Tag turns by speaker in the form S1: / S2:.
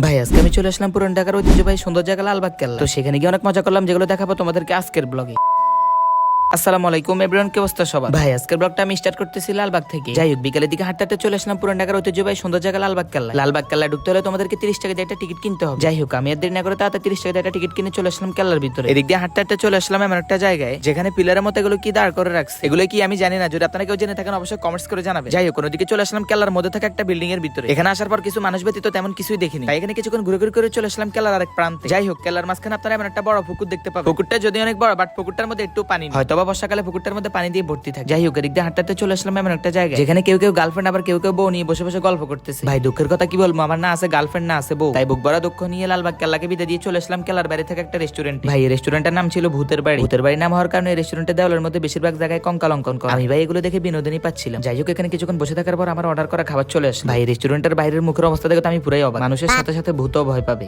S1: ভাই আজকে আমি চলে আসলাম পুরান ঢাকার ঐতিহ্যবাহী সুন্দর জায়গা লালবাগ কেল্লা। তো সেখানে গিয়ে অনেক মজা করলাম, যেগুলো দেখাবো তোমাদেরকে আজকের ব্লগে। আসসালামু আলাইকুম এভরিওয়ান, কি অবস্থা সবার? ভাই আজকের ব্লগটা আমি স্টার্ট করতেছি লালবাগ থেকে। যাই হোক, বিকালের দিকে হাঁটতে চলে আসলাম পুরান ঢাকার ঐতিহ্যবাহী সুন্দর জায়গা লালবাগ কেল্লা। লালবাগ কেল্লা ঢুকতে হলে তোমাদেরকে 30 টাকা দিয়ে একটা টিকিট কিনতে হবে। যাই হোক, আমি আর দেরি না করে তাড়াতাড়ি 30 টাকা দিয়ে একটা টিকিট কিনে চলে আসলাম কেল্লার ভিতরে। এদিক দিয়ে হাঁটতে চলে আসলাম এমন একটা জায়গায় যেখানে পিলারের মতো এগুলো কি দাঁড় করে রাখছে। এগুলো কি আমি জানি না, যদি আপনারা কেউ জেনে থাকেন অবশ্যই কমেন্টস করে জানাবেন। যাই হোক, ওদিকে চলে আসলাম কেল্লার মধ্যে থাকা একটা বিল্ডিং এর ভিতরে। এখানে আসার পর কিছু মানুষ ব্যতীত তেমন কিছুই দেখিনি। তাই এখানে কিছুক্ষণ ঘুরে ঘুরে করে চলে আসলাম কেল্লার আরেক প্রান্তে। যাই হোক, কেল্লার মাঝখানে আপনারা এমন একটা বড় পুকুর দেখতে পাবেন। পুকুরটা যদি অনেক বড়, বাট পুকুরটার মধ্যে একটু পানি নেই। হয়তো বা বর্ষাকালে পুকুরটার মধ্যে পানি দিয়ে ভর্তি থাকে। যাই হোক, এদিক দিয়ে হাঁটতে চলে আসলাম এমন একটা জায়গায় যেখানে কেউ কেউ গার্লফ্রেন্ড আবার কেউ কেউ বউ নিয়ে বসে বসে গল্প করতেছে। ভাই দুঃখের কথা কি বলবো, আমার না আছে গার্লফ্রেন্ড না আছে বউ। তাই বুক ভরা দুঃখ নিয়ে লালবাগ কেল্লাকে বিদায় দিয়ে চলে আসলাম কেল্লার বাইরে থেকে একটা রেস্টুরেন্ট। ভাই এই রেস্টুরেন্টের নাম ছিল ভূতের বাড়ি। ভূতের বাড়ি নাম হওয়ার কারণে এই রেস্টুরেন্টের দেওয়ালের মধ্যে বেশিরভাগ জায়গায় কঙ্কাল অঙ্কন করা। আমি ভাই এগুলো দেখে বিনোদনই পাচ্ছিলাম। যাই হোক, এখানে কিছুক্ষণ বসে থাকার পর আমার অর্ডার করা খাবার চলে আসে। ভাই রেস্টুরেন্টের বাইরের মুখের অবস্থা দেখে তো আমি পুরাই অবাক। মানুষের সাথে সাথে ভূতও ভয় পাবে।